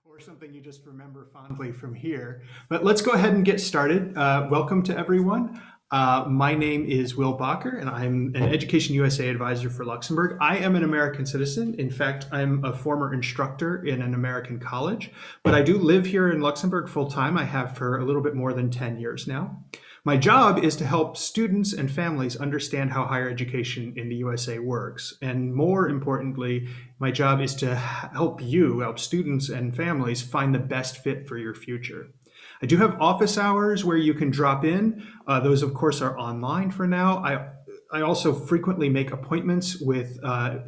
or something you just remember fondly from here. But let's go ahead and get started. Welcome to everyone. My name is Will Bacher, and I'm an Education USA advisor for Luxembourg. I am an American citizen. In fact, I'm a former instructor in an American college, but I do live here in Luxembourg full time. I have for a little bit more than 10 years now. My job is to help students and families understand how higher education in the USA works. And more importantly, my job is to help students and families find the best fit for your future. I do have office hours where you can drop in. Those, of course, are online for now. I also frequently make appointments with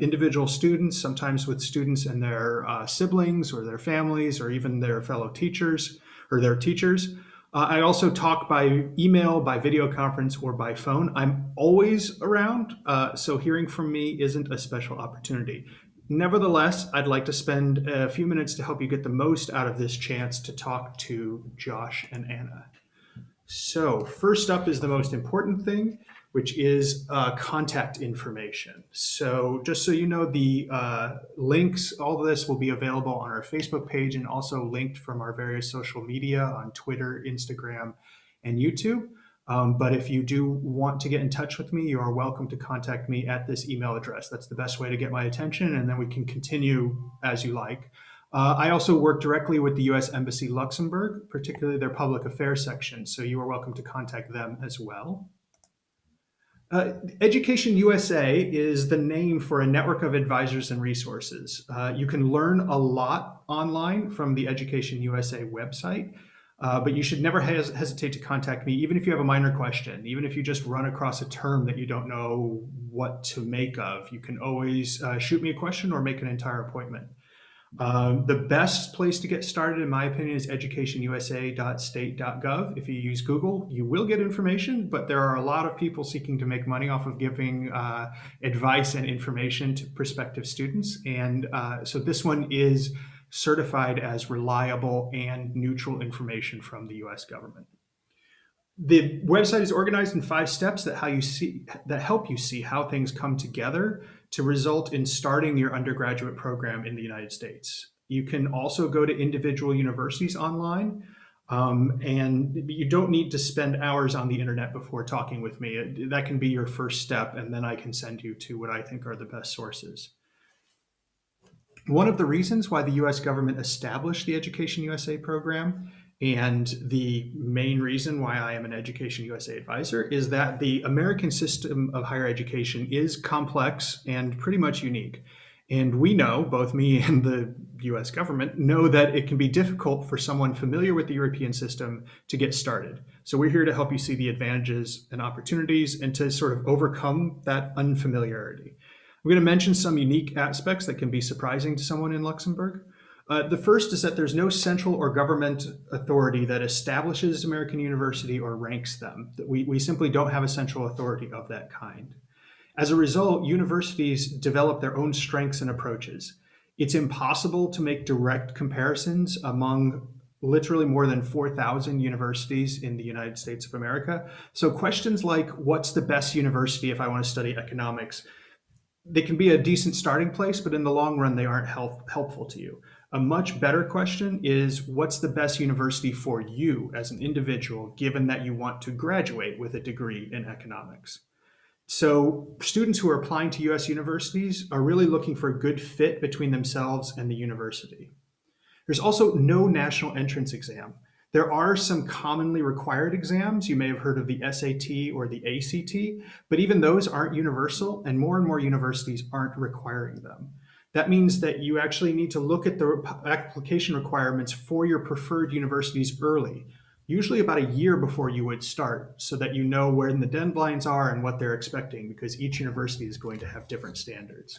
individual students, sometimes with students and their siblings or their families or even their fellow teachers or their teachers. I also talk by email, by video conference, or by phone. I'm always around, so hearing from me isn't a special opportunity. Nevertheless, I'd like to spend a few minutes to help you get the most out of this chance to talk to Josh and Anna. So first up is the most important thing, which is contact information. So just so you know, the links, all of this will be available on our Facebook page and also linked from our various social media on Twitter, Instagram, and YouTube. But if you do want to get in touch with me, you are welcome to contact me at this email address. That's the best way to get my attention, and then we can continue as you like. I also work directly with the U.S. Embassy Luxembourg, particularly their public affairs section, so you are welcome to contact them as well. Education USA is the name for a network of advisors and resources. You can learn a lot online from the Education USA website, but you should never hesitate to contact me, even if you have a minor question, even if you just run across a term that you don't know what to make of. You can always shoot me a question or make an entire appointment. The best place to get started, in my opinion, is educationusa.state.gov. If you use Google, you will get information, but there are a lot of people seeking to make money off of giving advice and information to prospective students. And so this one is certified as reliable and neutral information from the US government. The website is organized in 5 steps that help you see how things come together to result in starting your undergraduate program in the United States. You can also go to individual universities online, and you don't need to spend hours on the internet before talking with me. That can be your first step, and then I can send you to what I think are the best sources. One of the reasons why the US government established the Education USA program, and the main reason why I am an Education USA advisor, is that the American system of higher education is complex and pretty much unique. And we know, both me and the US government know, that it can be difficult for someone familiar with the European system to get started. So we're here to help you see the advantages and opportunities and to sort of overcome that unfamiliarity. I'm going to mention some unique aspects that can be surprising to someone in Luxembourg. The first is that there's no central or government authority that establishes American university or ranks them. We simply don't have a central authority of that kind. As a result, universities develop their own strengths and approaches. It's impossible to make direct comparisons among literally more than 4,000 universities in the United States of America. So questions like, what's the best university if I want to study economics? They can be a decent starting place, but in the long run, they aren't helpful to you. A much better question is, what's the best university for you as an individual, given that you want to graduate with a degree in economics? So students who are applying to US universities are really looking for a good fit between themselves and the university. There's also no national entrance exam. There are some commonly required exams. You may have heard of the SAT or the ACT, but even those aren't universal, and more universities aren't requiring them. That means that you actually need to look at the application requirements for your preferred universities early, usually about a year before you would start, so that you know where the deadlines are and what they're expecting, because each university is going to have different standards.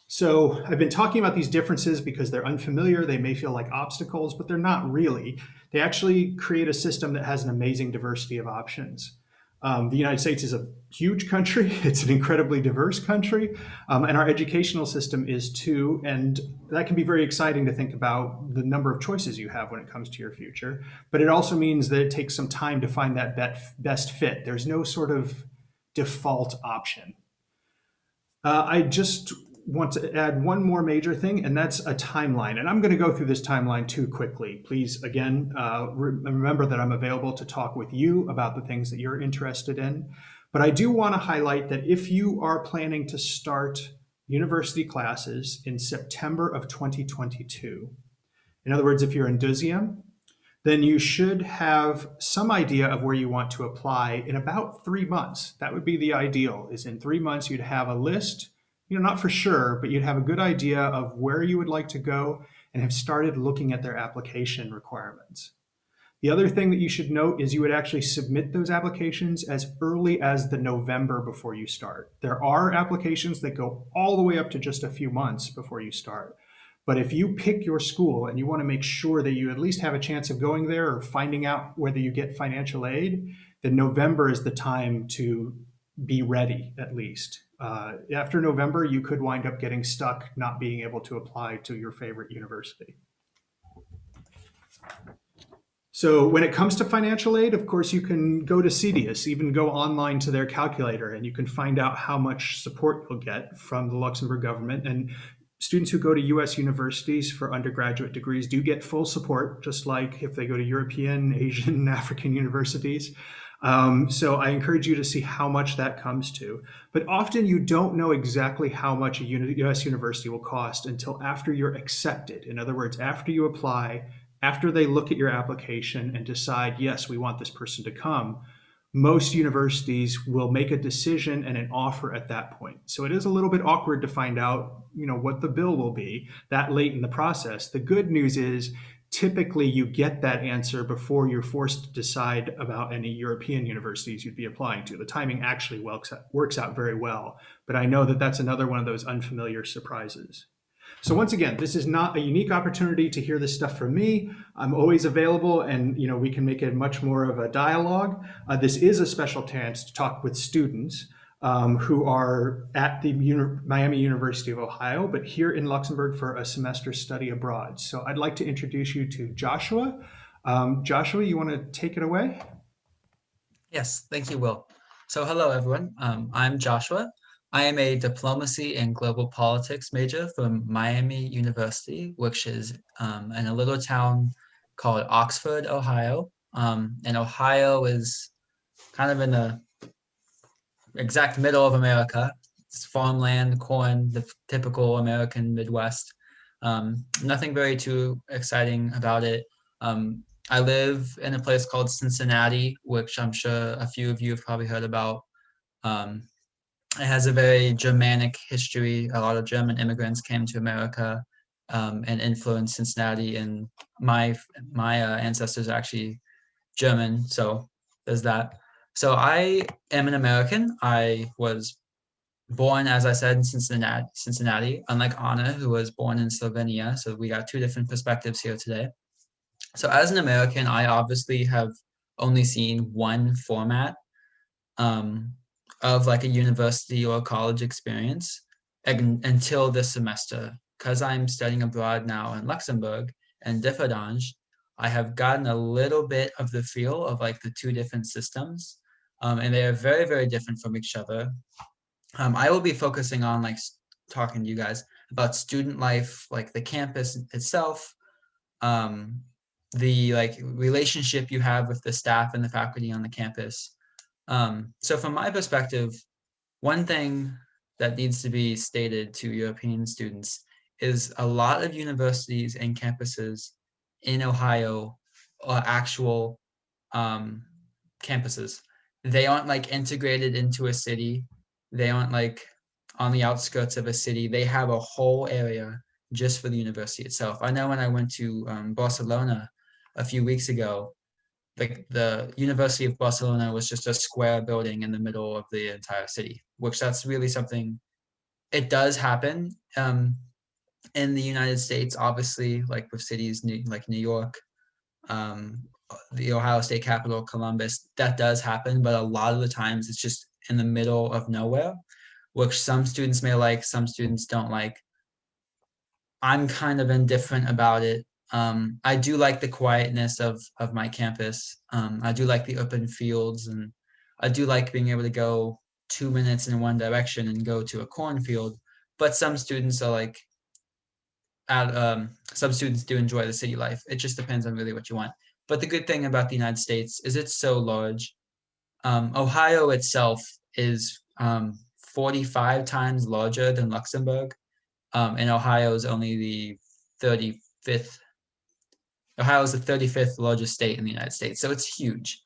So I've been talking about these differences because they're unfamiliar. They may feel like obstacles, but they're not really. They actually create a system that has an amazing diversity of options. The United States is a huge country. It's an incredibly diverse country, and our educational system is too. And that can be very exciting to think about the number of choices you have when it comes to your future. But it also means that it takes some time to find that best fit. There's no sort of default option. I just want to add one more major thing, and that's a timeline. And I'm going to go through this timeline too quickly. Please, again, remember that I'm available to talk with you about the things that you're interested in. But I do want to highlight that if you are planning to start university classes in September of 2022, in other words, if you're in Duzium, then you should have some idea of where you want to apply in about 3 months. That would be the ideal, is in 3 months you'd have a list, not for sure, but you'd have a good idea of where you would like to go and have started looking at their application requirements. The other thing that you should note is you would actually submit those applications as early as the November before you start. There are applications that go all the way up to just a few months before you start. But if you pick your school and you want to make sure that you at least have a chance of going there or finding out whether you get financial aid, then November is the time to be ready, at least. After November, you could wind up getting stuck not being able to apply to your favorite university. So when it comes to financial aid, of course, you can go to CDIUS, even go online to their calculator, and you can find out how much support you'll get from the Luxembourg government. And students who go to US universities for undergraduate degrees do get full support, just like if they go to European, Asian, African universities. So I encourage you to see how much that comes to. But often you don't know exactly how much a US university will cost until after you're accepted. In other words, after you apply, after they look at your application and decide, yes, we want this person to come, most universities will make a decision and an offer at that point. So it is a little bit awkward to find out, what the bill will be that late in the process. The good news is typically you get that answer before you're forced to decide about any European universities you'd be applying to. The timing actually works out very well, but I know that that's another one of those unfamiliar surprises. So once again, this is not a unique opportunity to hear this stuff from me. I'm always available, and we can make it much more of a dialogue. This is a special chance to talk with students who are at the Miami University of Ohio, but here in Luxembourg for a semester study abroad. So I'd like to introduce you to Joshua. Joshua, you want to take it away? Yes, thank you, Will. So hello, everyone. I'm Joshua. I am a diplomacy and global politics major from Miami University, which is in a little town called Oxford, Ohio. And Ohio is kind of in the exact middle of America. It's farmland, corn, the typical American Midwest. Nothing very too exciting about it. I live in a place called Cincinnati, which I'm sure a few of you have probably heard about. It has a very Germanic history. A lot of German immigrants came to America and influenced Cincinnati. And my ancestors are actually German, so there's that. So I am an American. I was born, as I said, in Cincinnati, unlike Anna, who was born in Slovenia. So we got two different perspectives here today. So as an American, I obviously have only seen one format of like a university or college experience until this semester. Because I'm studying abroad now in Luxembourg and Differdange, I have gotten a little bit of the feel of like the two different systems. And they are very, very different from each other. I will be focusing on like talking to you guys about student life, like the campus itself, the like relationship you have with the staff and the faculty on the campus. So from my perspective, one thing that needs to be stated to European students is a lot of universities and campuses in Ohio are actual campuses. They aren't like integrated into a city. They aren't like on the outskirts of a city. They have a whole area just for the university itself. I know when I went to Barcelona a few weeks ago, the University of Barcelona was just a square building in the middle of the entire city, which that's really something, it does happen in the United States, obviously, like with cities like New York, the Ohio State Capitol, Columbus, that does happen, but a lot of the times it's just in the middle of nowhere, which some students may like, some students don't like. I'm kind of indifferent about it. I do like the quietness of my campus. I do like the open fields, and I do like being able to go 2 minutes in one direction and go to a cornfield. but some students are like, some students do enjoy the city life. It just depends on really what you want. But the good thing about the United States is it's so large. Ohio itself is 45 times larger than Luxembourg, and Ohio is only the 35th. Ohio is the 35th largest state in the United States, so it's huge.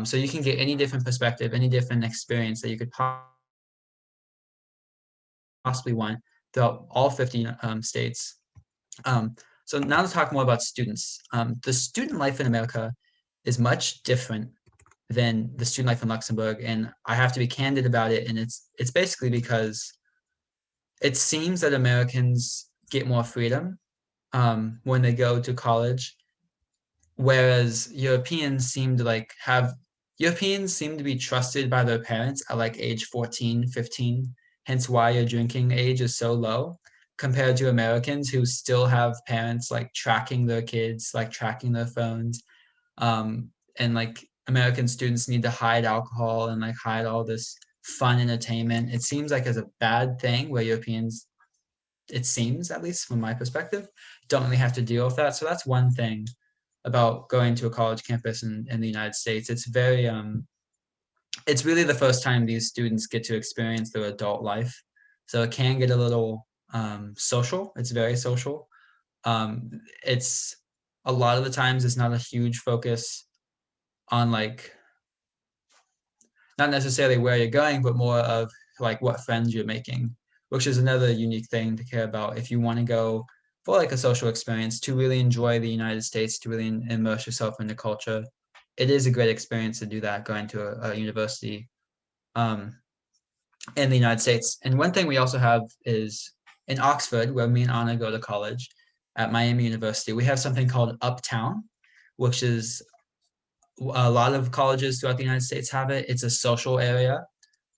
So you can get any different perspective, any different experience that you could possibly want throughout all 50 states. So now to talk more about students. The student life in America is much different than the student life in Luxembourg, and I have to be candid about it. And it's basically because it seems that Americans get more freedom when they go to college, whereas Europeans seem to be trusted by their parents at like age 14, 15, hence why your drinking age is so low compared to Americans who still have parents like tracking their kids, like tracking their phones. And like American students need to hide alcohol and like hide all this fun entertainment. It seems like as a bad thing where Europeans, it seems, at least from my perspective, don't really have to deal with that. So that's one thing about going to a college campus in the United States. It's really the first time these students get to experience their adult life. So it can get a little social. It's very social. It's a lot of the times it's not a huge focus on like not necessarily where you're going, but more of like what friends you're making, which is another unique thing to care about if you want to go for like a social experience to really enjoy the United States, to really immerse yourself in the culture. It is a great experience to do that going to a university um, in the United States. And one thing we also have is in Oxford, where me and Anna go to college at Miami University, we have something called Uptown, which is a lot of colleges throughout the United States have it. It's a social area.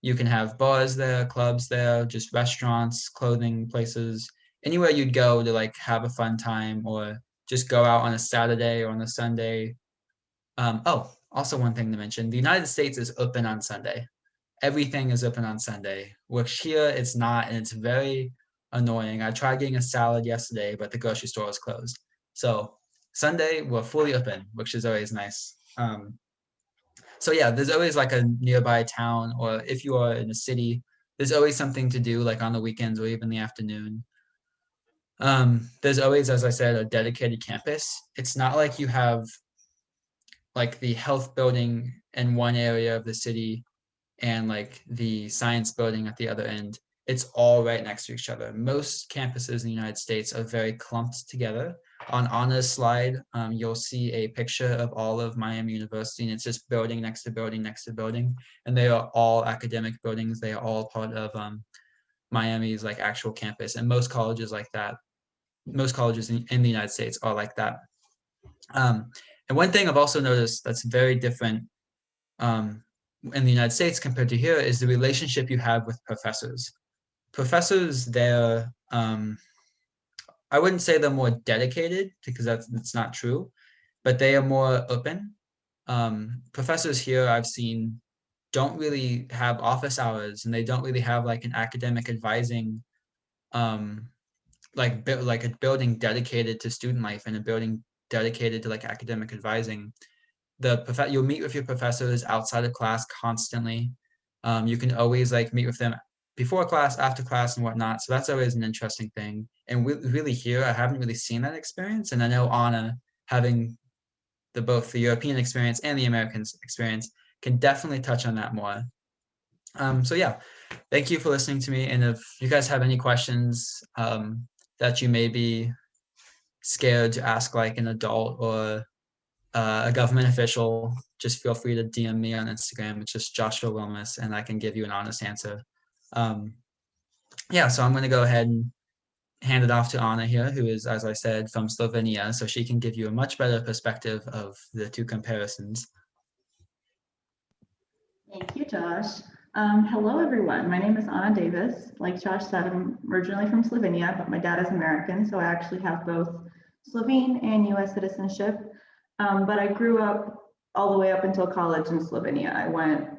You can have bars there, clubs there, just restaurants, clothing places, anywhere you'd go to like have a fun time or just go out on a Saturday or on a Sunday. Also one thing to mention, the United States is open on Sunday. Everything is open on Sunday, which here it's not, and it's very annoying. I tried getting a salad yesterday, but the grocery store was closed. So Sunday we're fully open, which is always nice. So yeah, there's always like a nearby town, or if you are in a city, there's always something to do, like on the weekends or even the afternoon. There's always, as I said, a dedicated campus. It's not like you have like the health building in one area of the city and like the science building at the other end. It's all right next to each other. Most campuses in the United States are very clumped together. On Anna's slide, you'll see a picture of all of Miami University, and it's just building next to building next to building. And they are all academic buildings. They are all part of Miami's like actual campus. And most colleges like that, most colleges in the United States are like that. And one thing I've also noticed that's very different in the United States compared to here is the relationship you have with professors. Professors, they're I wouldn't say they're more dedicated because that's not true, but they are more open. Professors here I've seen don't really have office hours, and they don't really have like an academic advising um, like a building dedicated to student life and a building dedicated to like academic advising. You'll meet with your professors outside of class constantly. You can always like meet with them before class, after class, and whatnot. So that's always an interesting thing. And really here, I haven't really seen that experience. And I know Anna, having both the European experience and the American experience, can definitely touch on that more. So yeah, thank you for listening to me. And if you guys have any questions that you may be scared to ask like an adult or a government official, just feel free to DM me on Instagram. It's just Joshua Wilmus, and I can give you an honest answer. Yeah, so I'm going to go ahead and hand it off to Anna here, who is, as I said, from Slovenia, so she can give you a much better perspective of the two comparisons. Thank you, Josh. Hello, everyone. My name is Anna Davis. Like Josh said, I'm originally from Slovenia, but my dad is American, so I actually have both Slovene and US citizenship. But I grew up all the way up until college in Slovenia.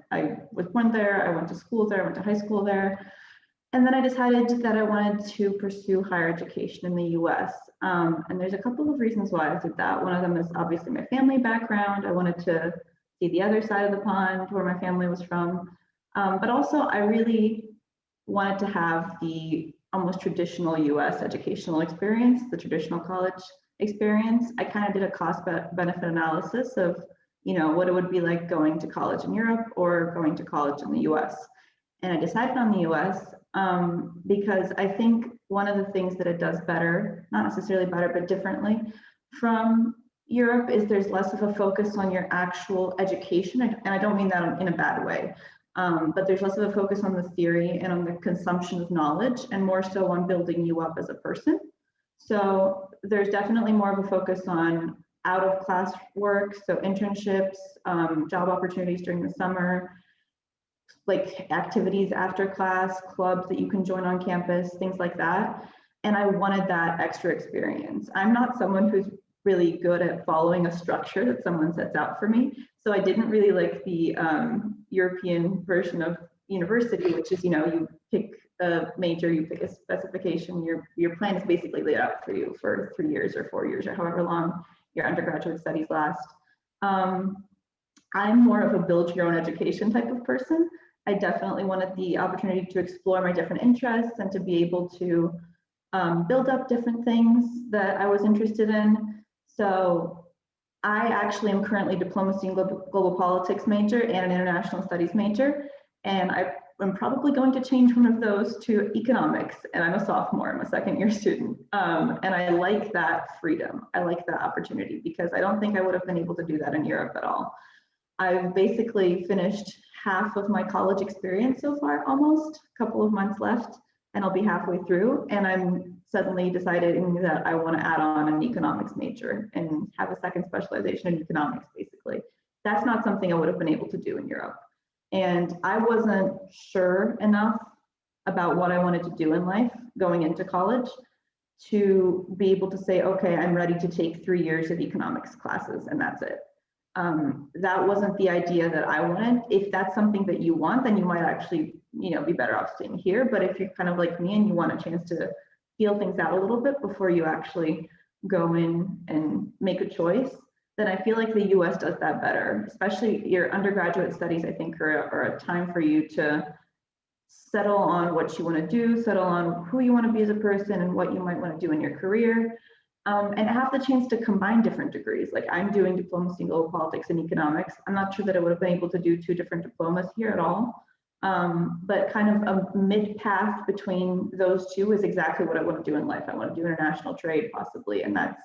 I was born there, I went to school there, I went to high school there. And then I decided that I wanted to pursue higher education in the US. And there's a couple of reasons why I did that. One of them is obviously my family background. I wanted to see the other side of the pond where my family was from. But also I really wanted to have the almost traditional US educational experience, the traditional college experience. I kind of did a cost benefit analysis of, what it would be like going to college in Europe or going to college in the US. And I decided on the US because I think one of the things that it does better, not necessarily better, but differently from Europe is there's less of a focus on your actual education. And I don't mean that in a bad way, but there's less of a focus on the theory and on the consumption of knowledge and more so on building you up as a person. So there's definitely more of a focus on out of class work, so internships, job opportunities during the summer, like activities after class, clubs that you can join on campus, things like that. And I wanted that extra experience. I'm not someone who's really good at following a structure that someone sets out for me. So I didn't really like the European version of university, which is, you pick a major, you pick a specification, your plan is basically laid out for you for 3 years or 4 years or however long your undergraduate studies last. I'm more of a build your own education type of person. I definitely wanted the opportunity to explore my different interests and to be able to build up different things that I was interested in. So I actually am currently diplomacy and global politics major and an international studies major. And I'm probably going to change one of those to economics. And I'm a sophomore, I'm a second year student. And I like that freedom. I like that opportunity because I don't think I would have been able to do that in Europe at all. I've basically finished half of my college experience so far, almost a couple of months left, and I'll be halfway through. And I'm suddenly deciding that I want to add on an economics major and have a second specialization in economics, basically. That's not something I would have been able to do in Europe. And I wasn't sure enough about what I wanted to do in life going into college to be able to say, okay, I'm ready to take 3 years of economics classes and that's it. That wasn't the idea that I wanted. If that's something that you want, then you might actually, be better off staying here. But if you're kind of like me and you want a chance to feel things out a little bit before you actually go in and make a choice, then I feel like the US does that better. Especially your undergraduate studies, I think are a time for you to settle on what you want to do, settle on who you want to be as a person and what you might want to do in your career. And have the chance to combine different degrees. Like I'm doing diplomacy in global politics and economics. I'm not sure that I would have been able to do 2 different diplomas here at all. But kind of a mid path between those two is exactly what I want to do in life. I want to do international trade possibly. And that's,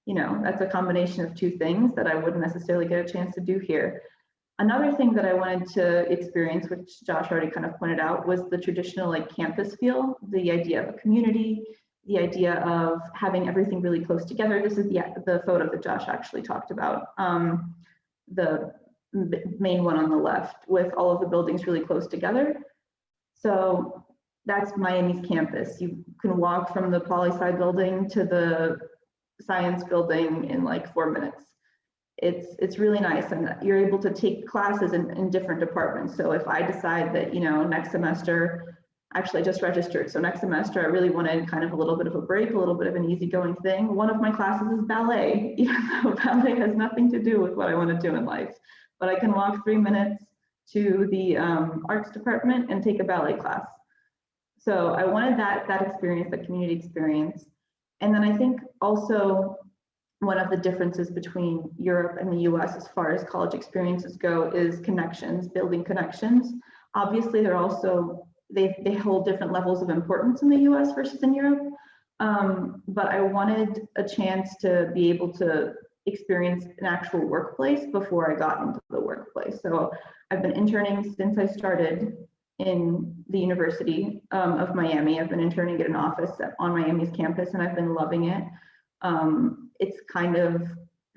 that's a combination of 2 things that I wouldn't necessarily get a chance to do here. Another thing that I wanted to experience, which Josh already kind of pointed out, was the traditional like campus feel, the idea of a community, the idea of having everything really close together. This is the photo that Josh actually talked about, the main one on the left with all of the buildings really close together. So that's Miami's campus. You can walk from the poli-sci building to the science building in like 4 minutes. It's really nice, and you're able to take classes in different departments. So if I decide that, next semester, actually I just registered, so next semester I really wanted kind of a little bit of a break, a little bit of an easygoing thing. One of my classes is ballet, even though ballet has nothing to do with what I want to do in life. But I can walk 3 minutes to the arts department and take a ballet class. So I wanted that experience, that community experience. And then I think also one of the differences between Europe and the US as far as college experiences go is connections, building connections. Obviously, they're also, they hold different levels of importance in the US versus in Europe. But I wanted a chance to be able to experience an actual workplace before I got into the workplace. So I've been interning since I started in the University of Miami. I've been interning at an office on Miami's campus and I've been loving it. It's kind of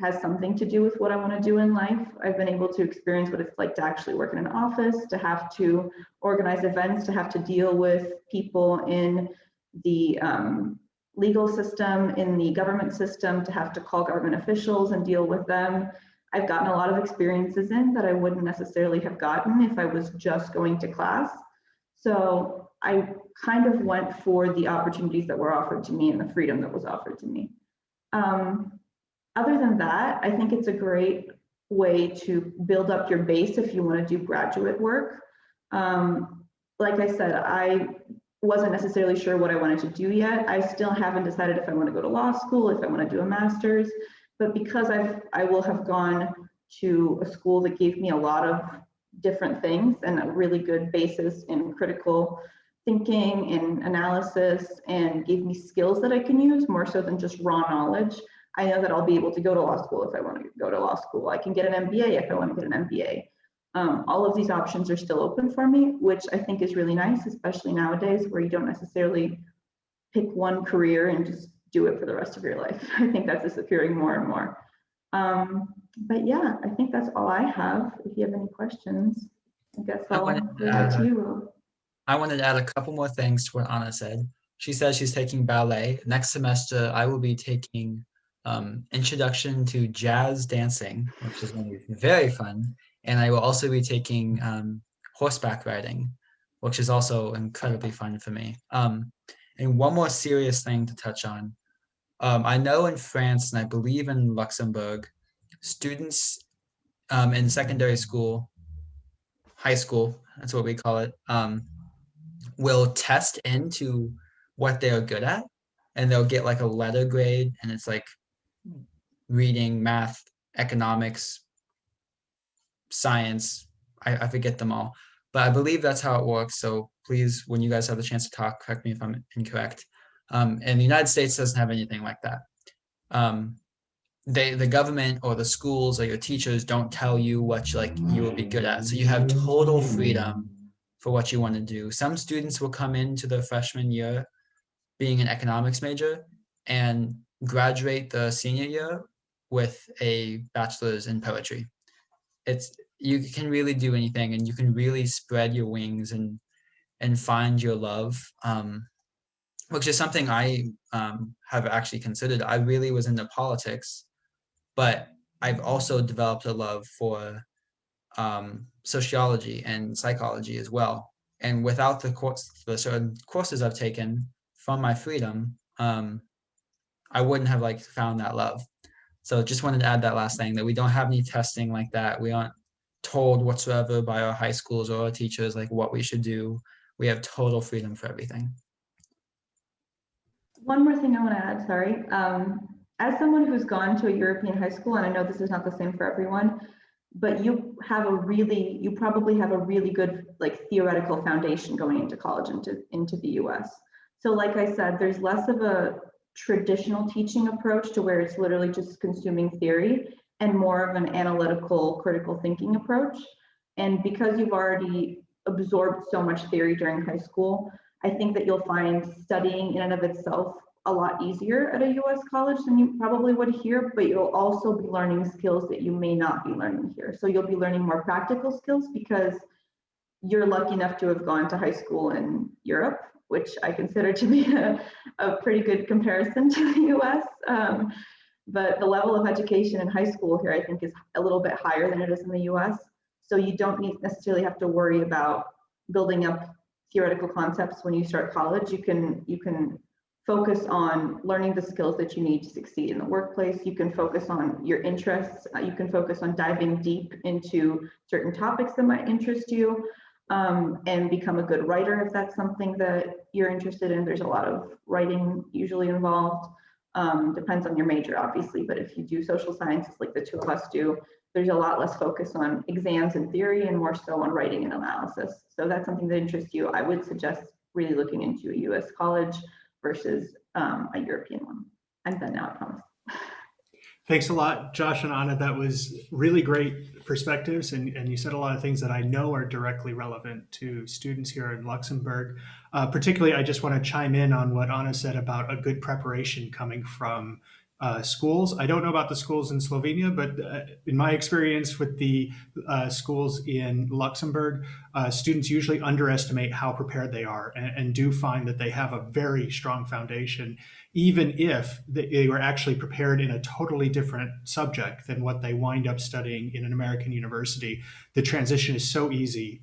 has something to do with what I want to do in life. I've been able to experience what it's like to actually work in an office, to have to organize events, to have to deal with people in the legal system, in the government system, to have to call government officials and deal with them. I've gotten a lot of experiences in that I wouldn't necessarily have gotten if I was just going to class. So I kind of went for the opportunities that were offered to me and the freedom that was offered to me. Other than that, I think it's a great way to build up your base if you want to do graduate work. Like I said, I wasn't necessarily sure what I wanted to do yet. I still haven't decided if I want to go to law school, if I want to do a master's, but because I will have gone to a school that gave me a lot of different things and a really good basis in critical thinking and analysis, and gave me skills that I can use more so than just raw knowledge. I know that I'll be able to go to law school if I want to go to law school. I can get an MBA if I want to get an MBA. All of these options are still open for me, which I think is really nice, especially nowadays where you don't necessarily pick one career and just do it for the rest of your life. I think that's disappearing more and more. But yeah, I think that's all I have. If you have any questions, I guess I'll leave it to you. I wanted to add a couple more things to what Anna said. She says she's taking ballet. Next semester, I will be taking Introduction to Jazz Dancing, which is going to be very fun. And I will also be taking horseback riding, which is also incredibly fun for me. And one more serious thing to touch on. I know in France, and I believe in Luxembourg, students in secondary school, high school, that's what we call it, will test into what they're good at, and they'll get like a letter grade, and it's like reading, math, economics, science. I forget them all, but I believe that's how it works. So please, when you guys have the chance to talk, correct me if I'm incorrect. And the United States doesn't have anything like that. The government or the schools or your teachers don't tell you what you will be good at. So you have total freedom for what you want to do. Some students will come into their freshman year being an economics major and graduate the senior year with a bachelor's in poetry. You can really do anything, and you can really spread your wings and find your love, which is something I have actually considered. I really was into politics, but I've also developed a love for sociology and psychology as well. And without the certain courses I've taken from my freedom, I wouldn't have found that love. So just wanted to add that last thing, that we don't have any testing like that. We aren't told whatsoever by our high schools or our teachers what we should do. We have total freedom for everything. One more thing I want to add, sorry. As someone who's gone to a European high school, and I know this is not the same for everyone, but you probably have a really good theoretical foundation going into college, into the US. So like I said, there's less of a traditional teaching approach to where it's literally just consuming theory, and more of an analytical, critical thinking approach. And because you've already absorbed so much theory during high school, I think that you'll find studying in and of itself a lot easier at a US college than you probably would here, but you'll also be learning skills that you may not be learning here. So you'll be learning more practical skills because you're lucky enough to have gone to high school in Europe, which I consider to be a pretty good comparison to the US. But the level of education in high school here, I think, is a little bit higher than it is in the US. So you don't necessarily have to worry about building up theoretical concepts when you start college. You can focus on learning the skills that you need to succeed in the workplace. You can focus on your interests. You can focus on diving deep into certain topics that might interest you, and become a good writer if that's something that you're interested in. There's a lot of writing usually involved. Depends on your major, obviously, but if you do social sciences like the two of us do, there's a lot less focus on exams and theory and more so on writing and analysis. So that's something that interests you. I would suggest really looking into a US college versus a European one. I'm done now, I promise. Thanks a lot, Josh and Anna. That was really great perspectives, and you said a lot of things that I know are directly relevant to students here in Luxembourg. Particularly, I just want to chime in on what Anna said about a good preparation coming from schools. I don't know about the schools in Slovenia, but in my experience with the schools in Luxembourg, students usually underestimate how prepared they are, and do find that they have a very strong foundation, even if they were actually prepared in a totally different subject than what they wind up studying in an American university. The transition is so easy,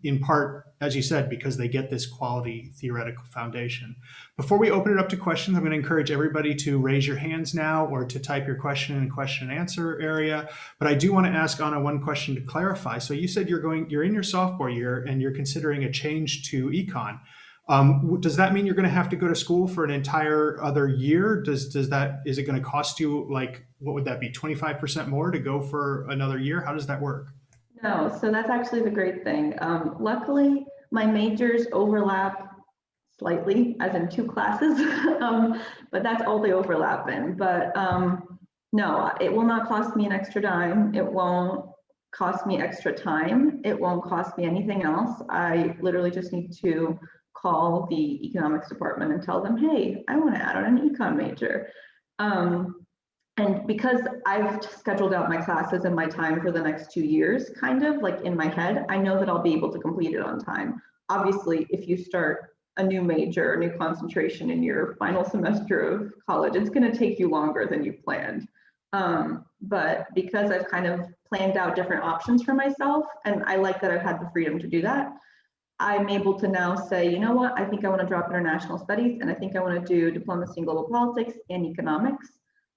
in part, as you said, because they get this quality theoretical foundation. Before we open it up to questions, I'm going to encourage everybody to raise your hands now or to type your question in the question and answer area. But I do want to ask Anna one question to clarify. So you said you're in your sophomore year and you're considering a change to econ. Does that mean you're going to have to go to school for an entire other year? Is it going to cost you, like, what would that be, 25% more to go for another year? How does that work? No, so that's actually the great thing. Luckily, my majors overlap slightly, as in 2 classes, but that's all they overlap in. But no, it will not cost me an extra dime. It won't cost me extra time. It won't cost me anything else. I literally just need to call the economics department and tell them, hey, I want to add on an econ major. And because I've scheduled out my classes and my time for the next 2 years, kind of like in my head, I know that I'll be able to complete it on time. Obviously, if you start a new major, a new concentration in your final semester of college, it's going to take you longer than you planned. But because I've kind of planned out different options for myself, and I like that I've had the freedom to do that, I'm able to now say, you know what, I think I want to drop international studies, and I think I want to do diplomacy in global politics and economics,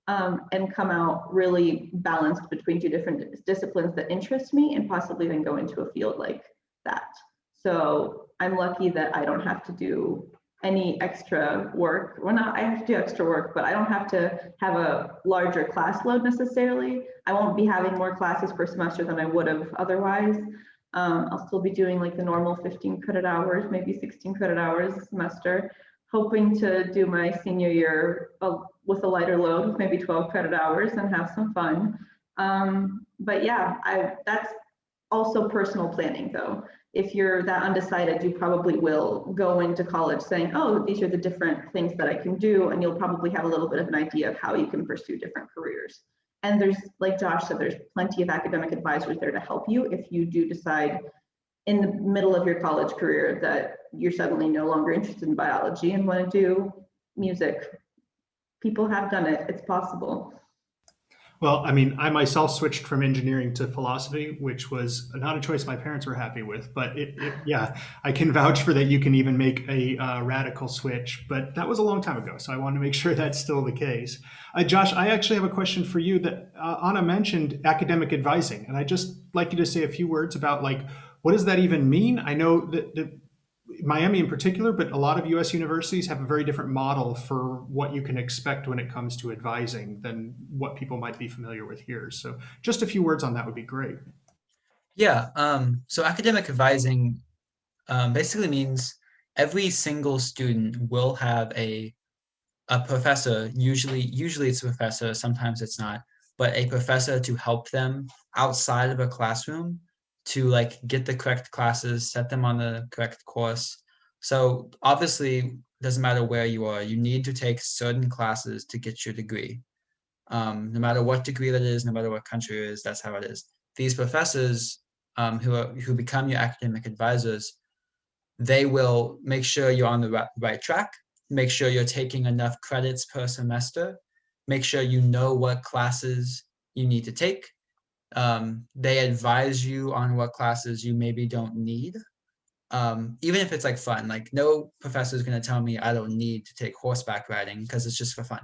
and come out really balanced between 2 different disciplines that interest me and possibly then go into a field like that. So I'm lucky that I don't have to do any extra work. Well, not I have to do extra work, but I don't have to have a larger class load necessarily. I won't be having more classes per semester than I would have otherwise. I'll still be doing like the normal 15 credit hours, maybe 16 credit hours a semester, hoping to do my senior year with a lighter load, with maybe 12 credit hours, and have some fun. But yeah, that's also personal planning though. If you're that undecided, you probably will go into college saying, oh, these are the different things that I can do, and you'll probably have a little bit of an idea of how you can pursue different careers. And there's, like Josh said, there's plenty of academic advisors there to help you if you do decide in the middle of your college career that you're suddenly no longer interested in biology and want to do music. People have done it. It's possible. Well, I mean, I myself switched from engineering to philosophy, which was not a choice my parents were happy with. But yeah, I can vouch for that. You can even make a radical switch. But that was a long time ago, so I want to make sure that's still the case. Josh, I actually have a question for you. That Anna mentioned academic advising, and I'd just like you to say a few words about, like, what does that even mean? I know that Miami in particular, but a lot of US universities have a very different model for what you can expect when it comes to advising than what people might be familiar with here. So just a few words on that would be great. Yeah, so academic advising basically means every single student will have a professor, usually it's a professor, sometimes it's not, but a professor to help them outside of a classroom to like get the correct classes, set them on the correct course. So obviously, doesn't matter where you are, you need to take certain classes to get your degree. No matter what degree that is, no matter what country it is, that's how it is. These professors who become your academic advisors, they will make sure you're on the right track, make sure you're taking enough credits per semester, make sure you know what classes you need to take. They advise you on what classes you maybe don't need. Even if it's like fun, like no professor is going to tell me I don't need to take horseback riding because it's just for fun.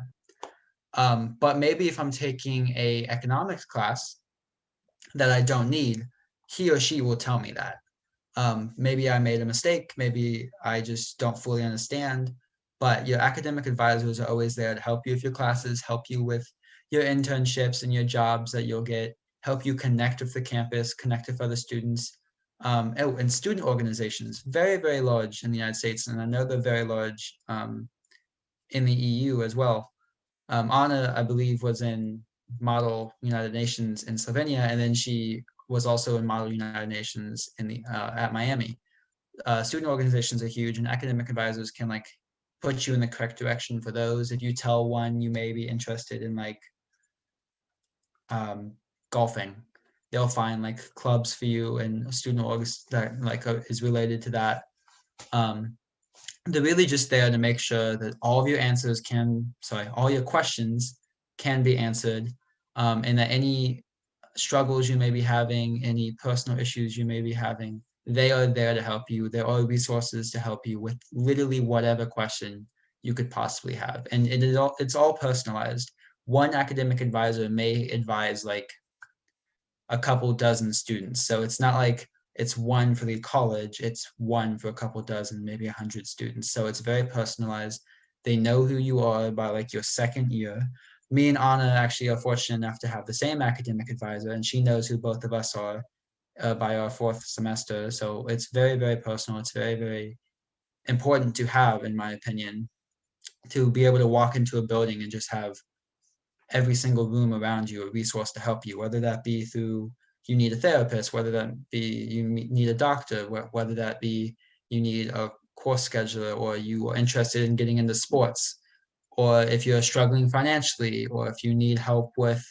But maybe if I'm taking a economics class that I don't need, he or she will tell me that. Maybe I made a mistake, maybe I just don't fully understand, but your academic advisors are always there to help you with your classes, help you with your internships and your jobs that you'll get, help you connect with the campus, connect with other students. And student organizations, very, very large in the United States, and I know they're very large in the EU as well. Anna, I believe, was in Model United Nations in Slovenia, and then she was also in Model United Nations in the at Miami. Student organizations are huge, and academic advisors can like put you in the correct direction for those. If you tell one you may be interested in like golfing, they'll find like clubs for you and student orgs that like is related to that. they're really just there to make sure that all of your all your questions can be answered, and that any struggles you may be having, any personal issues you may be having, they are there to help you. There are resources to help you with literally whatever question you could possibly have. And it's all personalized. One academic advisor may advise like a couple dozen students. So it's not like it's one for the college, it's one for a couple dozen, maybe 100 students. So it's very personalized. They know who you are by like your second year. Me and Anna actually are fortunate enough to have the same academic advisor, and she knows who both of us are by our fourth semester. So it's very, very personal. It's very, very important to have, in my opinion, to be able to walk into a building and just have every single room around you a resource to help you, whether that be through you need a therapist, whether that be you need a doctor, whether that be you need a course scheduler, or you are interested in getting into sports, or if you're struggling financially, or if you need help with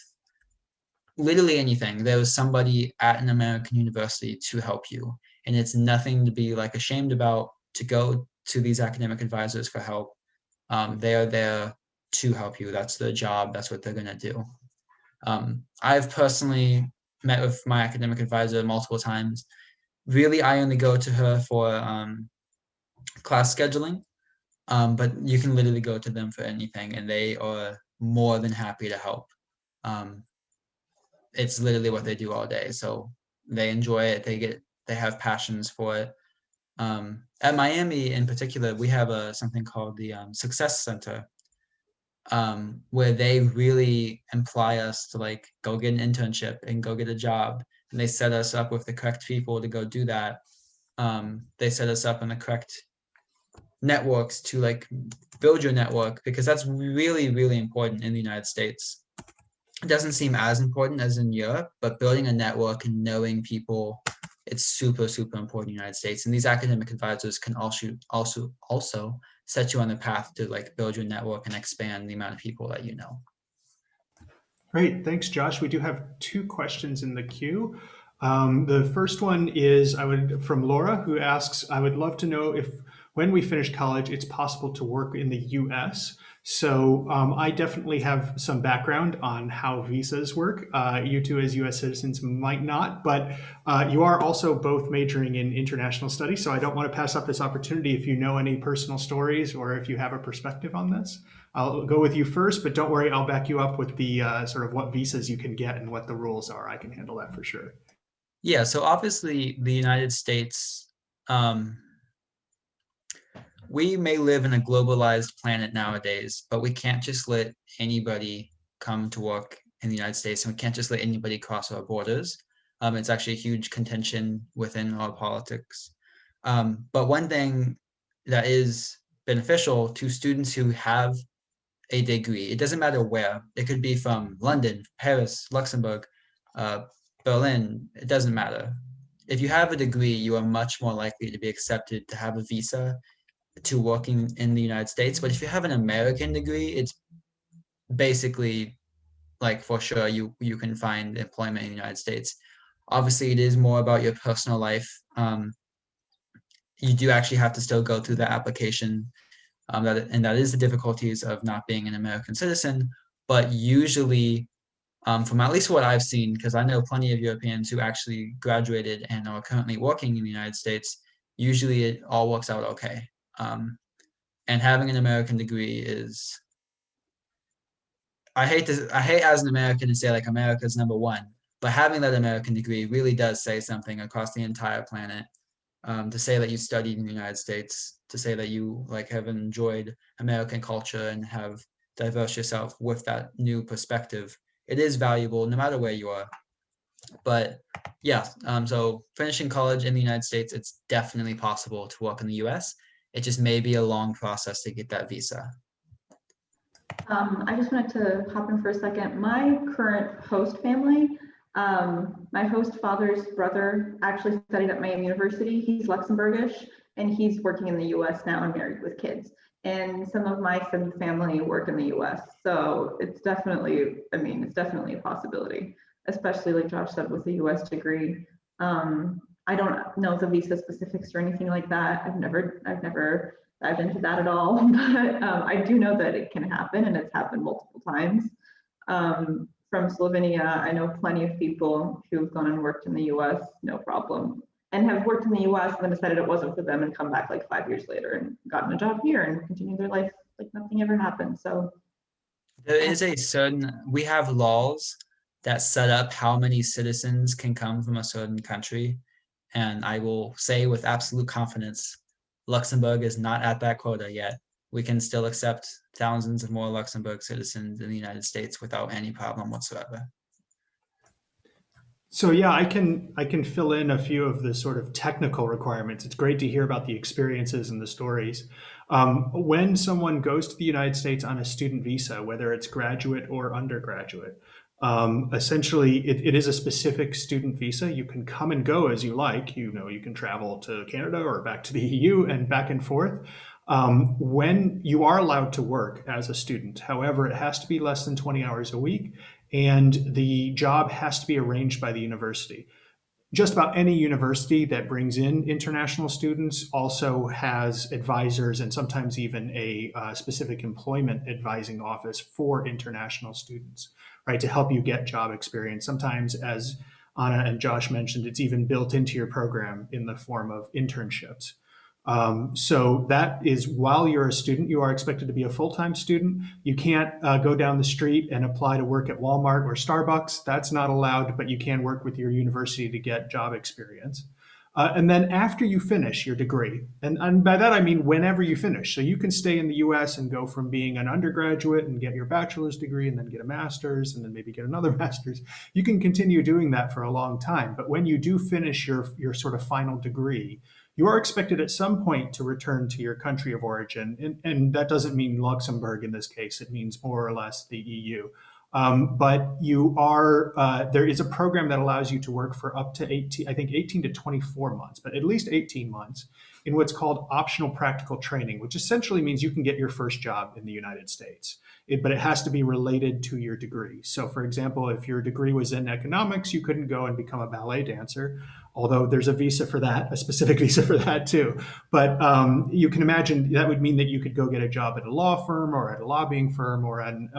literally anything, there is somebody at an American university to help you. And it's nothing to be like ashamed about to go to these academic advisors for help. They are there to help you. That's their job. That's what they're going to do. I've personally met with my academic advisor multiple times. Really, I only go to her for class scheduling, but you can literally go to them for anything, and they are more than happy to help. It's literally what they do all day, so they enjoy it. They have passions for it. At Miami in particular, we have something called the Success Center, where they really imply us to like go get an internship and go get a job, and they set us up with the correct people to go do that. They set us up in the correct networks to like build your network, because that's really, really important in the United States. It doesn't seem as important as in Europe, but building a network and knowing people, it's super, super important in the United States. And these academic advisors can also set you on the path to like build your network and expand the amount of people that you know. Great, thanks, Josh. We do have two questions in the queue. The first one is from Laura, who asks, I would love to know if when we finish college, it's possible to work in the US. So I definitely have some background on how visas work. You two as US citizens might not, but you are also both majoring in international studies. So I don't want to pass up this opportunity if you know any personal stories or if you have a perspective on this. I'll go with you first, but don't worry, I'll back you up with the sort of what visas you can get and what the rules are. I can handle that for sure. Yeah, so obviously the United States, we may live in a globalized planet nowadays, but we can't just let anybody come to work in the United States, and we can't just let anybody cross our borders. It's actually a huge contention within our politics. But one thing that is beneficial to students who have a degree, it doesn't matter where, it could be from London, Paris, Luxembourg, Berlin, it doesn't matter. If you have a degree, you are much more likely to be accepted to have a visa to working in the United States. But if you have an American degree, it's basically like for sure you can find employment in the United States. Obviously, it is more about your personal life. You do actually have to still go through the application, and that is the difficulties of not being an American citizen. But usually, from at least what I've seen, because I know plenty of Europeans who actually graduated and are currently working in the United States, usually it all works out okay. And having an American degree is, I hate as an American to say like America's number one, but having that American degree really does say something across the entire planet. To say that you studied in the United States, to say that you like have enjoyed American culture and have diverse yourself with that new perspective, it is valuable no matter where you are. But yeah, so finishing college in the United States, it's definitely possible to work in the US. It just may be a long process to get that visa. I just wanted to hop in for a second. My current host family, my host father's brother actually studied at Miami University. He's Luxembourgish, and he's working in the US now and married with kids. And some of my family work in the US. So it's definitely, it's definitely a possibility, especially like Josh said, with the US degree. I don't know the visa specifics or anything like that. I've never dive into that at all, but I do know that it can happen, and it's happened multiple times. From Slovenia, I know plenty of people who've gone and worked in the US, no problem, and have worked in the US and then decided it wasn't for them and come back like 5 years later and gotten a job here and continued their life like nothing ever happened. So There is a certain, we have laws that set up how many citizens can come from a certain country. And I will say with absolute confidence, Luxembourg is not at that quota yet. We can still accept thousands of more Luxembourg citizens in the United States without any problem whatsoever. So yeah, I can fill in a few of the sort of technical requirements. It's great to hear about the experiences and the stories. When someone goes to the United States on a student visa, whether it's graduate or undergraduate, essentially it is a specific student visa. You can come and go as you like. You know, you can travel to Canada or back to the EU and back and forth. When you are allowed to work as a student, however, it has to be less than 20 hours a week, and the job has to be arranged by the university. Just about any university that brings in international students also has advisors and sometimes even a specific employment advising office for international students, right, to help you get job experience. Sometimes, as Anna and Josh mentioned, it's even built into your program in the form of internships. So that is while you're a student, you are expected to be a full-time student. You can't go down the street and apply to work at Walmart or Starbucks. That's not allowed, but you can work with your university to get job experience. And then after you finish your degree, and by that I mean whenever you finish. So you can stay in the US and go from being an undergraduate and get your bachelor's degree and then get a master's and then maybe get another master's. You can continue doing that for a long time. But when you do finish your sort of final degree, you are expected at some point to return to your country of origin. And that doesn't mean Luxembourg in this case, it means more or less the EU. But you are, there is a program that allows you to work for up to 18, I think 18 to 24 months, but at least 18 months in what's called optional practical training, which essentially means you can get your first job in the United States. But it has to be related to your degree. So for example, if your degree was in economics, you couldn't go and become a ballet dancer, although there's a visa for that, a specific visa for that too. But you can imagine that would mean that you could go get a job at a law firm or at a lobbying firm or an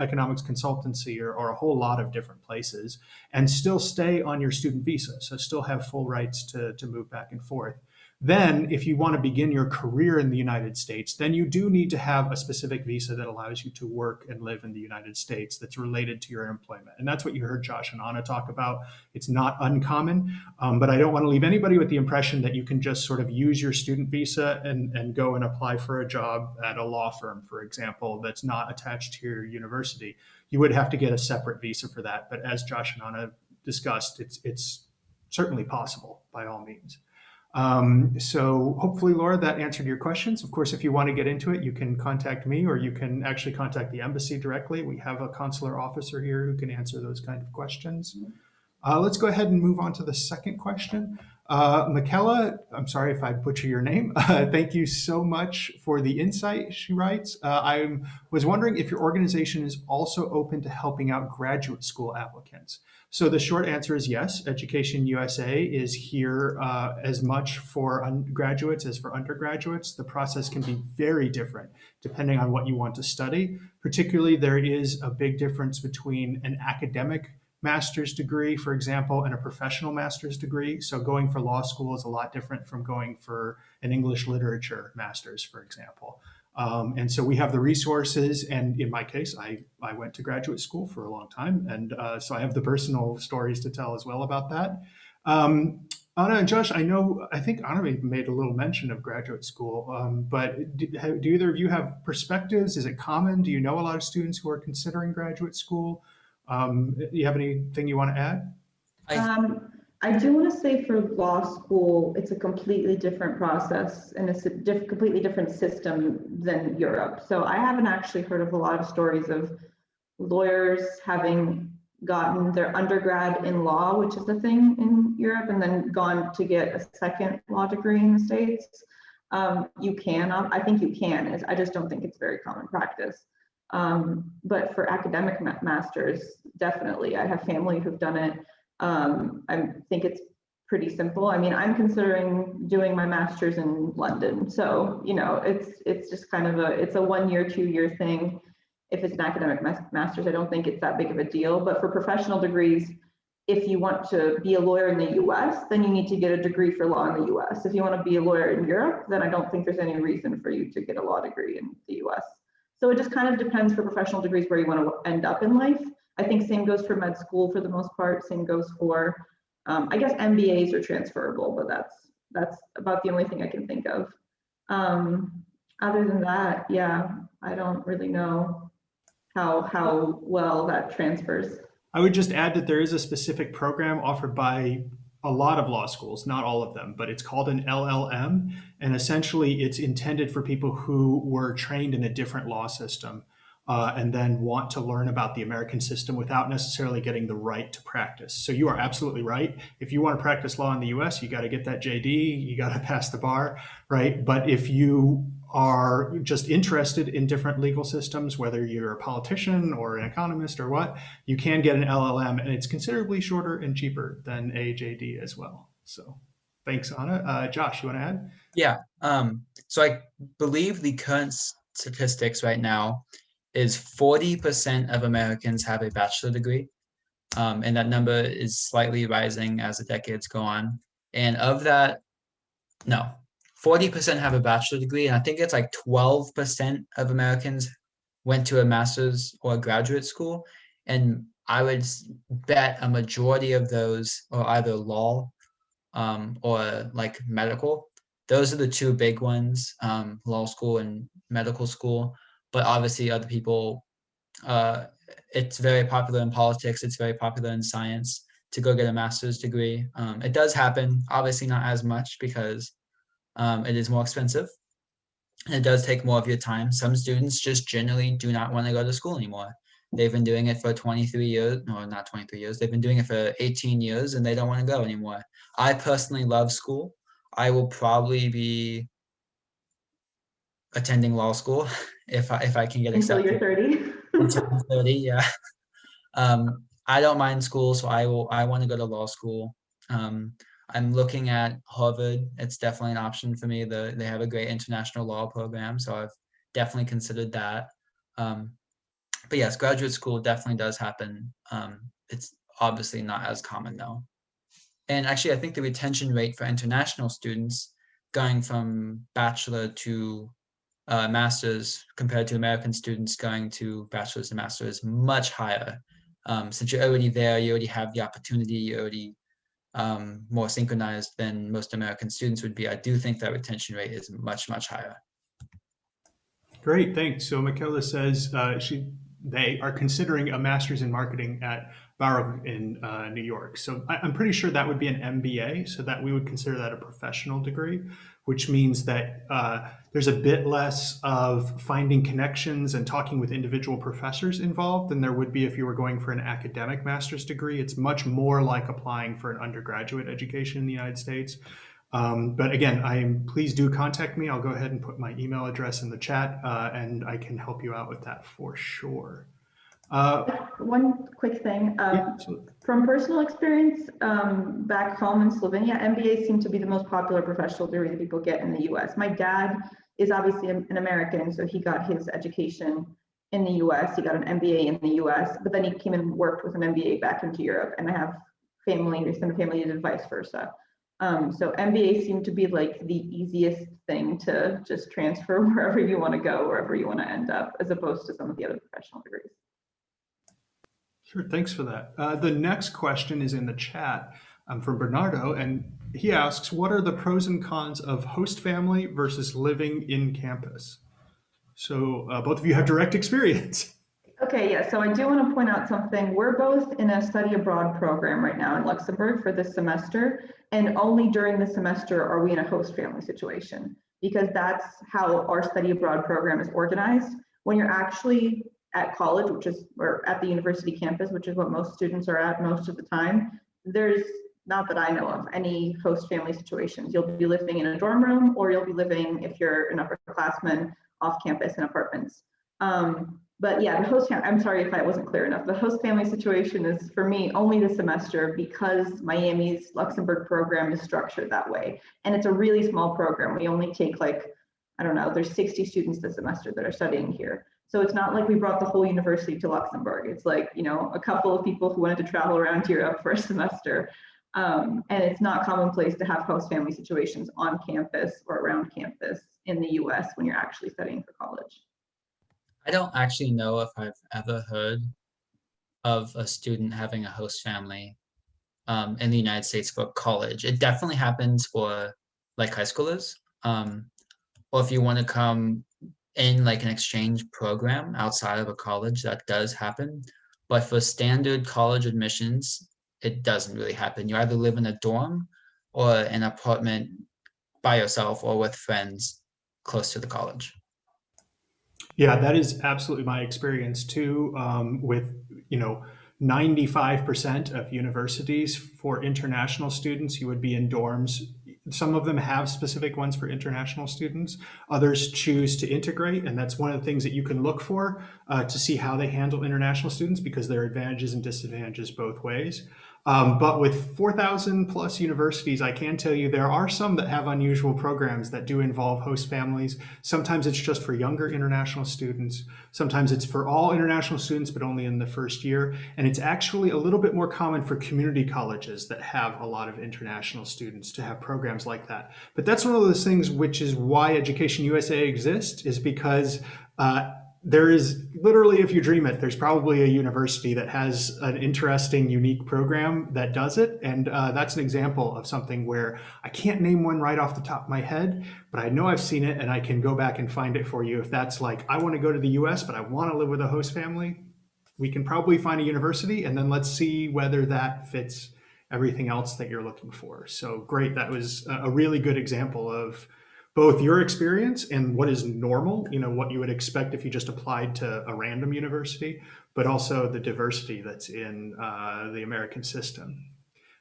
economics consultancy or a whole lot of different places and still stay on your student visa. So still have full rights to move back and forth. Then, if you want to begin your career in the United States, then you do need to have a specific visa that allows you to work and live in the United States that's related to your employment. And that's what you heard Josh and Anna talk about. It's not uncommon, but I don't want to leave anybody with the impression that you can just sort of use your student visa and go and apply for a job at a law firm, for example, that's not attached to your university. You would have to get a separate visa for that. But as Josh and Anna discussed, it's certainly possible by all means. So hopefully, Laura, that answered your questions. Of course, if you want to get into it, you can contact me or you can actually contact the embassy directly. We have a consular officer here who can answer those kind of questions. Let's go ahead and move on to the second question. Michaela, I'm sorry if I butcher your name. Thank you so much for the insight, she writes. I was wondering if your organization is also open to helping out graduate school applicants. So the short answer is yes. Education USA is here as much for undergraduates as for undergraduates. The process can be very different depending on what you want to study. Particularly, there is a big difference between an academic master's degree, for example, and a professional master's degree. So going for law school is a lot different from going for an English literature master's, for example. And so we have the resources, and in my case, I went to graduate school for a long time, and so I have the personal stories to tell as well about that. Anna and Josh, I think Anna made a little mention of graduate school, but do either of you have perspectives? Is it common? Do you know a lot of students who are considering graduate school? Do you have anything you want to add? I do want to say for law school, it's a completely different process and it's a completely different system than Europe. So I haven't actually heard of a lot of stories of lawyers having gotten their undergrad in law, which is a thing in Europe, and then gone to get a second law degree in the States. You can, I think you can, I just don't think it's very common practice. But for academic masters, definitely, I have family who've done it. I think it's pretty simple. I mean, I'm considering doing my master's in London. So, you know, it's just kind of it's a 1 year, 2 year thing. If it's an academic master's, I don't think it's that big of a deal. But for professional degrees, if you want to be a lawyer in the US, then you need to get a degree for law in the US. If you want to be a lawyer in Europe, then I don't think there's any reason for you to get a law degree in the US. So it just kind of depends for professional degrees where you want to end up in life. I think same goes for med school for the most part. Same goes for, I guess MBAs are transferable, but that's about the only thing I can think of. Other than that, yeah, I don't really know how well that transfers. I would just add that there is a specific program offered by a lot of law schools, not all of them, but it's called an LLM. And essentially, it's intended for people who were trained in a different law system and then want to learn about the American system without necessarily getting the right to practice. So you are absolutely right. If you want to practice law in the US, you got to get that JD, you got to pass the bar, right? But if you are just interested in different legal systems, whether you're a politician or an economist or what, you can get an LLM, and it's considerably shorter and cheaper than a JD as well. So thanks, Anna. Josh, you want to add? Yeah. So I believe the current statistics right now is 40% of Americans have a bachelor degree. And that number is slightly rising as the decades go on. And of that, no, 40% have a bachelor degree. And I think it's like 12% of Americans went to a master's or a graduate school. And I would bet a majority of those are either law or like medical. Those are the two big ones, law school and medical school. But obviously other people, it's very popular in politics. It's very popular in science to go get a master's degree. It does happen, obviously not as much because it is more expensive. And it does take more of your time. Some students just generally do not want to go to school anymore. They've been doing it for 23 years, no, not 23 years. They've been doing it for 18 years and they don't want to go anymore. I personally love school. I will probably be attending law school if I can get Until accepted. you're 30. Until I'm 30, yeah. I don't mind school, so I want to go to law school. I'm looking at Harvard. It's definitely an option for me. They have a great international law program, so I've definitely considered that. But yes, graduate school definitely does happen. It's obviously not as common though. And actually, I think the retention rate for international students going from bachelor to master's compared to American students going to bachelor's and master's is much higher. Since you're already there, you already have the opportunity, you're already more synchronized than most American students would be. I do think that retention rate is much, much higher. Great, thanks. So Michaela says they are considering a master's in marketing at Barrow in New York. So I'm pretty sure that would be an MBA, so that we would consider that a professional degree, which means that there's a bit less of finding connections and talking with individual professors involved than there would be if you were going for an academic master's degree. It's much more like applying for an undergraduate education in the United States. But again, please do contact me. I'll go ahead and put my email address in the chat and I can help you out with that for sure. One quick thing. Yeah, from personal experience, back home in Slovenia, MBAs seem to be the most popular professional degree that people get in the US. My dad is obviously an American, so he got his education in the US. He got an MBA in the US, but then he came and worked with an MBA back into Europe. And I have family, extended family, and vice versa. So MBAs seem to be like the easiest thing to just transfer wherever you want to go, wherever you want to end up, as opposed to some of the other professional degrees. Sure, thanks for that. The next question is in the chat from Bernardo, and he asks, what are the pros and cons of host family versus living in campus? So both of you have direct experience. Okay, yeah, so I do want to point out something. We're both in a study abroad program right now in Luxembourg for this semester, and only during the semester are we in a host family situation, because that's how our study abroad program is organized. When you're actually at college, or at the university campus, which is what most students are at most of the time, there's, not that I know of, any host family situations. You'll be living in a dorm room, or you'll be living, if you're an upperclassman, off campus in apartments. But yeah, the host family, I'm sorry if I wasn't clear enough. The host family situation is for me only this semester because Miami's Luxembourg program is structured that way. And it's a really small program. We only take like, I don't know, there's 60 students this semester that are studying here. So it's not like we brought the whole university to Luxembourg. It's like, you know, a couple of people who wanted to travel around Europe for a semester. And it's not commonplace to have host family situations on campus or around campus in the US when you're actually studying for college. I don't actually know if I've ever heard of a student having a host family in the United States for college. It definitely happens for like high schoolers, or if you want to come in like an exchange program outside of a college, that does happen. But for standard college admissions, it doesn't really happen. You either live in a dorm or an apartment by yourself or with friends close to the college. Yeah, that is absolutely my experience too. With 95% of universities for international students, you would be in dorms. Some of them have specific ones for international students. Others choose to integrate, and that's one of the things that you can look for to see how they handle international students, because there are advantages and disadvantages both ways. But with 4,000 plus universities, I can tell you there are some that have unusual programs that do involve host families. Sometimes it's just for younger international students. Sometimes it's for all international students, but only in the first year. And it's actually a little bit more common for community colleges that have a lot of international students to have programs like that. But that's one of those things which is why Education USA exists, is because there is literally, if you dream it, there's probably a university that has an interesting, unique program that does it. And that's an example of something where I can't name one right off the top of my head, but I know I've seen it and I can go back and find it for you. If that's like, I want to go to the US, but I want to live with a host family, we can probably find a university, and then let's see whether that fits everything else that you're looking for. So great. That was a really good example of both your experience and what is normal, what you would expect if you just applied to a random university, but also the diversity that's in the American system.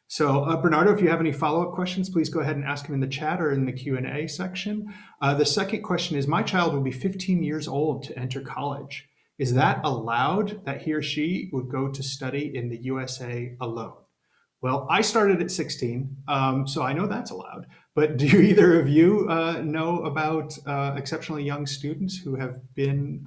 So Bernardo, if you have any follow-up questions, please go ahead and ask them in the chat or in the Q&A section. The second question is, my child will be 15 years old to enter college. Is that allowed that he or she would go to study in the USA alone? Well, I started at 16, so I know that's allowed. But do either of you know about exceptionally young students who have been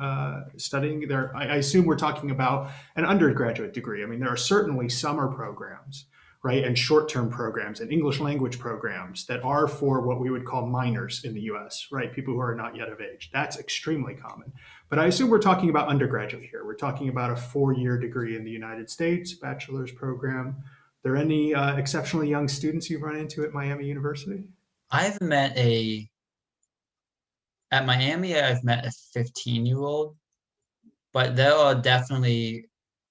studying there? I assume we're talking about an undergraduate degree. I mean, there are certainly summer programs, right, and short-term programs and English language programs that are for what we would call minors in the US, right, people who are not yet of age. That's extremely common. But I assume we're talking about undergraduate here. We're talking about a 4-year degree in the United States, bachelor's program. Are there any exceptionally young students you've run into at Miami University? At Miami, I've met a 15-year-old, but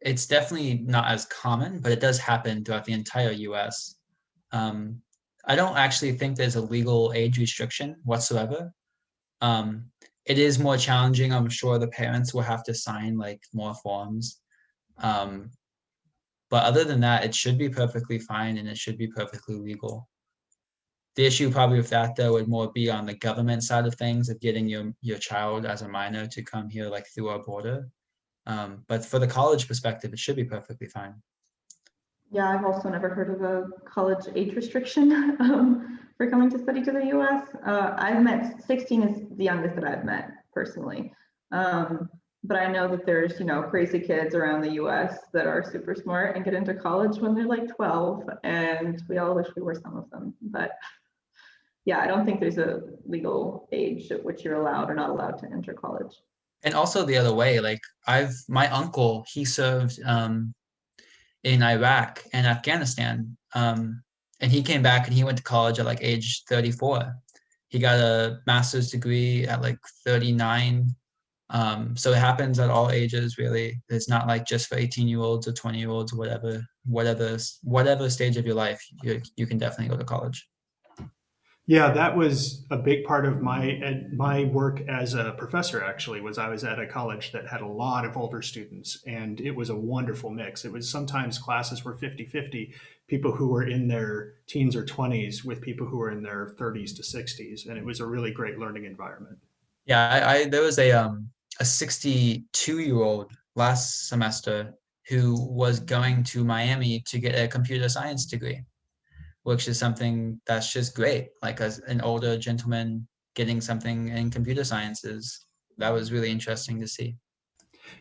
it's definitely not as common, but it does happen throughout the entire US. I don't actually think there's a legal age restriction whatsoever. It is more challenging. I'm sure the parents will have to sign like more forms. But other than that, it should be perfectly fine and it should be perfectly legal. The issue probably with that, though, would more be on the government side of things, of getting your child as a minor to come here like through our border. But for the college perspective, it should be perfectly fine. Yeah, I've also never heard of a college age restriction for coming to study to the US. I've met 16 is the youngest that I've met personally. But I know that there's, crazy kids around the US that are super smart and get into college when they're like 12, and we all wish we were some of them. But yeah, I don't think there's a legal age at which you're allowed or not allowed to enter college. And also the other way, like my uncle, he served in Iraq and Afghanistan. And he came back and he went to college at like age 34. He got a master's degree at like 39. So it happens at all ages, really. It's not like just for 18-year-olds or 20-year-olds or whatever stage of your life, you can definitely go to college. Yeah, that was a big part of my work as a professor, actually, was I was at a college that had a lot of older students, and it was a wonderful mix. It was sometimes classes were 50-50, people who were in their teens or 20s with people who were in their 30s to 60s, and it was a really great learning environment. Yeah, there was a 62-year-old last semester who was going to Miami to get a computer science degree, which is something that's just great. Like as an older gentleman getting something in computer sciences, that was really interesting to see.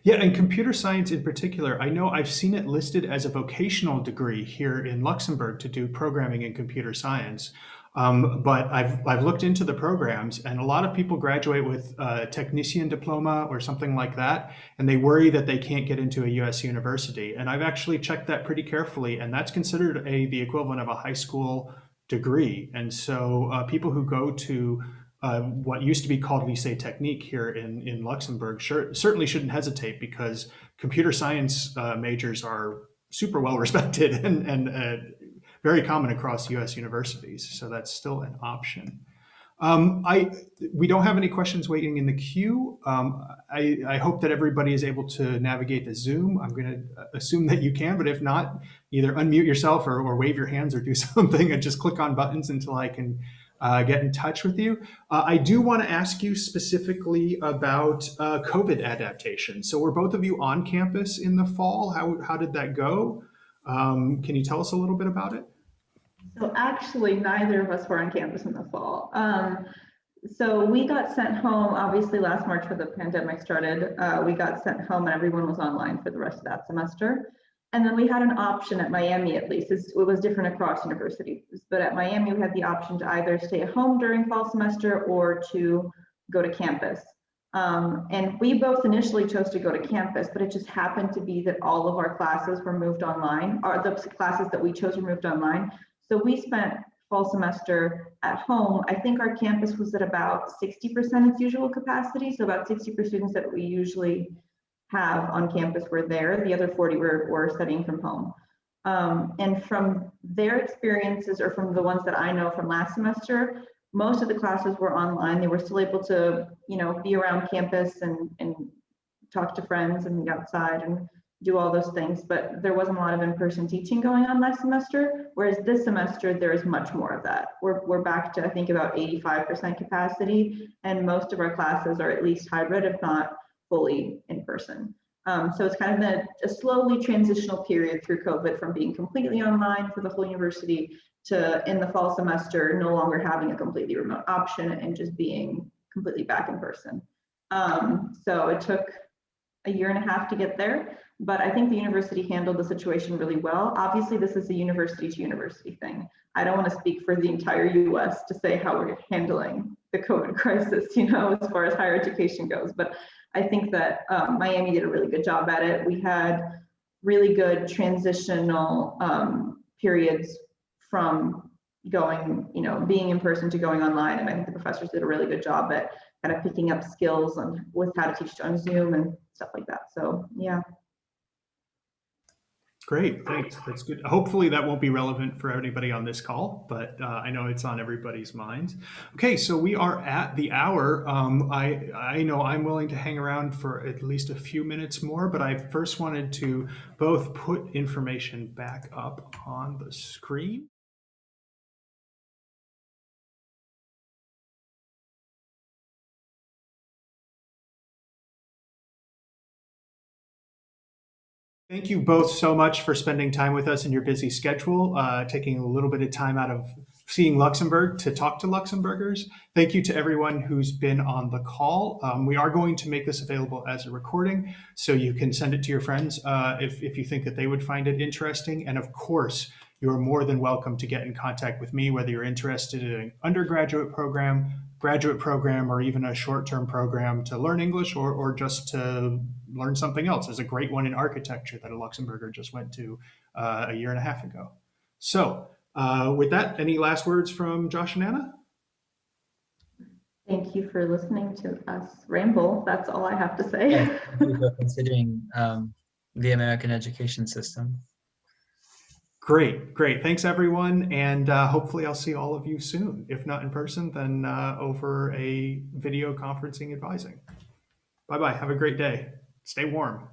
Yeah, and computer science in particular, I know I've seen it listed as a vocational degree here in Luxembourg to do programming and computer science. But I've looked into the programs, and a lot of people graduate with a technician diploma or something like that, and they worry that they can't get into a U.S. university. And I've actually checked that pretty carefully, and that's considered the equivalent of a high school degree. And so people who go to what used to be called lycée technique here in Luxembourg certainly shouldn't hesitate, because computer science majors are super well respected and very common across US universities. So that's still an option. We don't have any questions waiting in the queue. I hope that everybody is able to navigate the Zoom. I'm going to assume that you can, but if not, either unmute yourself or wave your hands or do something and just click on buttons until I can get in touch with you. I do want to ask you specifically about COVID adaptation. So were both of you on campus in the fall? How did that go? Can you tell us a little bit about it? So actually, neither of us were on campus in the fall. So we got sent home, obviously last March when the pandemic started, we got sent home and everyone was online for the rest of that semester. And then we had an option at Miami, at least. It was different across universities, but at Miami, we had the option to either stay at home during fall semester or to go to campus. And we both initially chose to go to campus, but it just happened to be that all of our classes were moved online, or the classes that we chose were moved online. So we spent fall semester at home. I think our campus was at about 60% its usual capacity. So about 60% students that we usually have on campus were there. The other 40 were studying from home. And from their experiences, or from the ones that I know from last semester, most of the classes were online. They were still able to, be around campus and talk to friends and be outside and do all those things, but there wasn't a lot of in-person teaching going on last semester, whereas this semester there is much more of that. We're back to, I think, about 85% capacity, and most of our classes are at least hybrid, if not fully in person. So it's kind of a slowly transitional period through COVID, from being completely online for the whole university to, in the fall semester, no longer having a completely remote option and just being completely back in person. So it took a year and a half to get there, but I think the university handled the situation really well. Obviously, this is a university to university thing. I don't want to speak for the entire US to say how we're handling the COVID crisis, as far as higher education goes, but I think that Miami did a really good job at it. We had really good transitional periods from going, being in person to going online, and I think the professors did a really good job at kind of picking up skills with how to teach on Zoom and stuff like that. So yeah. Great, thanks. That's good. Hopefully that won't be relevant for anybody on this call, but I know it's on everybody's minds. Okay, so we are at the hour. I know I'm willing to hang around for at least a few minutes more, but I first wanted to both put information back up on the screen. Thank you both so much for spending time with us in your busy schedule, taking a little bit of time out of seeing Luxembourg to talk to Luxembourgers. Thank you to everyone who's been on the call. We are going to make this available as a recording, so you can send it to your friends if you think that they would find it interesting. And of course, you're more than welcome to get in contact with me, whether you're interested in an undergraduate program, graduate program, or even a short-term program to learn English or just to learn something else. There's a great one in architecture that a Luxembourger just went to a year and a half ago. So with that, any last words from Josh and Anna? Thank you for listening to us ramble. That's all I have to say. Yeah, thank you for considering the American education system. Great, great. Thanks, everyone. And hopefully I'll see all of you soon. If not in person, then over a video conferencing advising. Bye-bye. Have a great day. Stay warm.